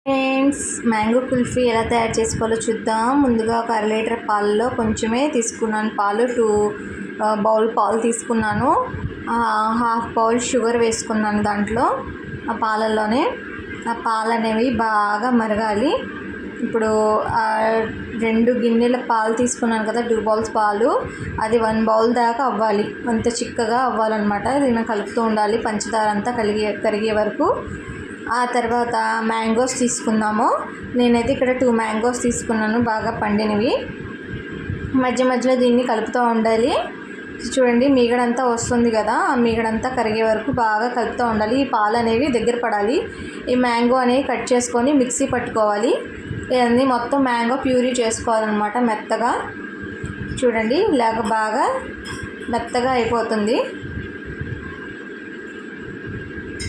Friends, mango kulfi ఎలా తయారు చేసుకోవాలో చూద్దాం. ముందుగా ఒక అర లీటర్ పాలలో కొంచెమే తీసుకున్నాను. పాలు 2 బౌల్ పాలు తీసుకున్నాను. హాఫ్ బౌల్ షుగర్ వేసుకున్నాను దాంట్లో. ఆ పాలల్లోనే ఆ పాలు అనేవి బాగా మరగాలి. ఇప్పుడు 2 గిన్నెల పాలు తీసుకున్నాను కదా, 2 బౌల్స్ పాలు, అది 1 బౌల్ దాకా అవ్వాలి. అంత చిక్కగా అవ్వాలన్నమాట. దీన్ని కలుపుతూ ఉండాలి పంచదార అంతా కరిగే వరకు. ఆ తర్వాత మ్యాంగోస్ తీసుకుందాము. నేనైతే ఇక్కడ 2 మ్యాంగోస్ తీసుకున్నాను, బాగా పండినవి. మధ్య మధ్యలో దీన్ని కలుపుతూ ఉండాలి. చూడండి, మీగడంతా వస్తుంది కదా, ఆ మీగడంతా కరిగే వరకు బాగా కలుపుతూ ఉండాలి. ఈ పాలు అనేవి దగ్గర పడాలి. ఈ మ్యాంగో అనేవి కట్ చేసుకొని మిక్సీ పట్టుకోవాలి. ఇవన్నీ మొత్తం మ్యాంగో ప్యూరీ చేసుకోవాలన్నమాట మెత్తగా. చూడండి, ఇలాగ బాగా మెత్తగా అయిపోతుంది.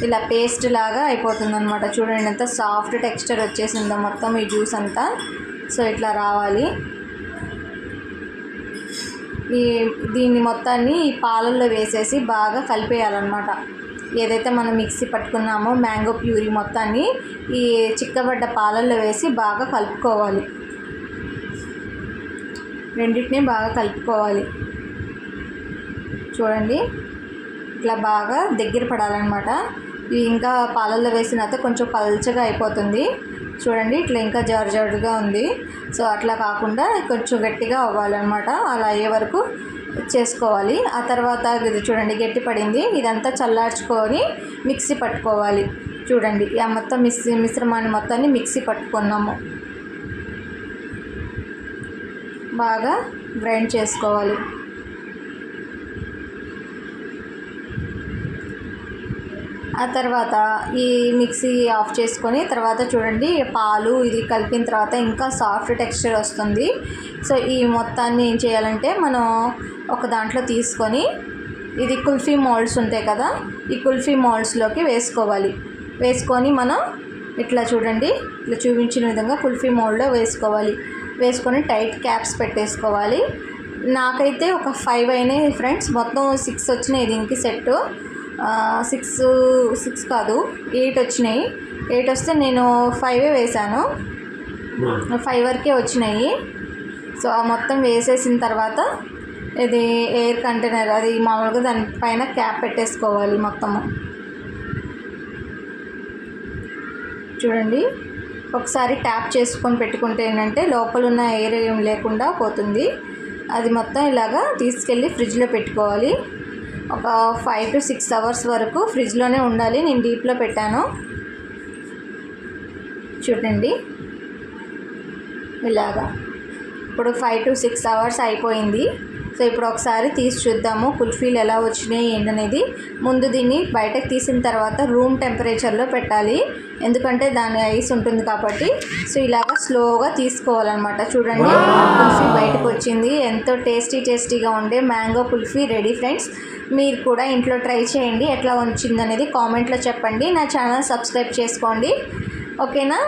ఇలా పేస్ట్ లాగా అయిపోతుంది అనమాట. చూడండి ఎంత సాఫ్ట్ టెక్స్చర్ వచ్చేసిందో మొత్తం ఈ జ్యూస్ అంతా. సో ఇట్లా రావాలి. దీన్ని మొత్తాన్ని ఈ పాలల్లో వేసేసి బాగా కలిపేయాలన్నమాట. ఏదైతే మనం మిక్సీ పట్టుకున్నామో మ్యాంగో ప్యూరీ మొత్తాన్ని ఈ చిక్కబడ్డ పాలల్లో వేసి బాగా కలుపుకోవాలి. రెండింటినీ బాగా కలుపుకోవాలి. చూడండి, ఇట్లా బాగా దగ్గర పడాలన్నమాట. ఇవి ఇంకా పాలల్లో వేసిన తర్వాత కొంచెం పల్చగా అయిపోతుంది. చూడండి, ఇట్లా ఇంకా జారుగా ఉంది. సో అట్లా కాకుండా కొంచెం గట్టిగా అవ్వాలన్నమాట. అలా అయ్యే వరకు చేసుకోవాలి. ఆ తర్వాత ఇది చూడండి గట్టి పడింది. ఇదంతా చల్లార్చుకొని మిక్సీ పట్టుకోవాలి. చూడండి, ఆ మొత్తం మిశ్రమాన్ని మొత్తాన్ని మిక్సీ పట్టుకున్నాము. బాగా గ్రైండ్ చేసుకోవాలి. ఆ తర్వాత ఈ మిక్సీ ఆఫ్ చేసుకొని తర్వాత చూడండి, పాలు ఇది కలిపిన తర్వాత ఇంకా సాఫ్ట్ టెక్స్చర్ వస్తుంది. సో ఈ మొత్తాన్ని ఏం చేయాలంటే మనం ఒక దాంట్లో తీసుకొని, ఇది కుల్ఫీ మోల్డ్స్ ఉంటాయి కదా, ఈ కుల్ఫీ మోల్డ్స్లోకి వేసుకోవాలి. వేసుకొని మనం ఇట్లా చూడండి, ఇట్లా చూపించిన విధంగా కుల్ఫీ మోల్డ్లో వేసుకోవాలి. వేసుకొని టైట్ క్యాప్స్ పెట్టేసుకోవాలి. నాకైతే ఒక 5 అయినాయి ఫ్రెండ్స్. మొత్తం 6 వచ్చినాయి దీనికి సెట్. 6 కాదు 8 వచ్చినాయి. 8 వస్తే నేను 5 వేసాను. 5 వరకే వచ్చినాయి. సో ఆ మొత్తం వేసేసిన తర్వాత ఇది ఎయిర్ కంటైనర్, అది మామూలుగా దానిపైన క్యాప్ పెట్టేసుకోవాలి మొత్తము. చూడండి, ఒకసారి ట్యాప్ చేసుకొని పెట్టుకుంటే ఏంటంటే లోపల ఉన్న ఎయిర్ ఏం లేకుండా పోతుంది. అది మొత్తం ఇలాగా తీసుకెళ్ళి ఫ్రిడ్జ్లో పెట్టుకోవాలి. ఒక 5 to 6 అవర్స్ వరకు ఫ్రిడ్జ్లోనే ఉండాలి. నేను డీప్లో పెట్టాను. చూడండి, ఇలాగా ఇప్పుడు 5 to 6 అవర్స్ అయిపోయింది. సో ఇప్పుడు ఒకసారి తీసి చూద్దాము కుల్ఫీలు ఎలా వచ్చినాయి ఏంటనేది. ముందు దీన్ని బయటకు తీసిన తర్వాత రూమ్ టెంపరేచర్లో పెట్టాలి, ఎందుకంటే దాని ఐస్ ఉంటుంది కాబట్టి. సో ఇలాగా స్లోగా తీసుకోవాలన్నమాట. చూడండి, కుల్ఫీ బయటకు వచ్చింది. ఎంతో టేస్టీగా ఉండే మ్యాంగో కుల్ఫీ రెడీ ఫ్రెండ్స్. మీరు కూడా ఇంట్లో ట్రై చేయండి. ఎట్లా వచ్చిందనేది కామెంట్లో చెప్పండి. నా ఛానల్ సబ్స్క్రైబ్ చేసుకోండి. ఓకేనా?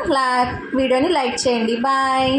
వీడియోని లైక్ చేయండి. బాయ్.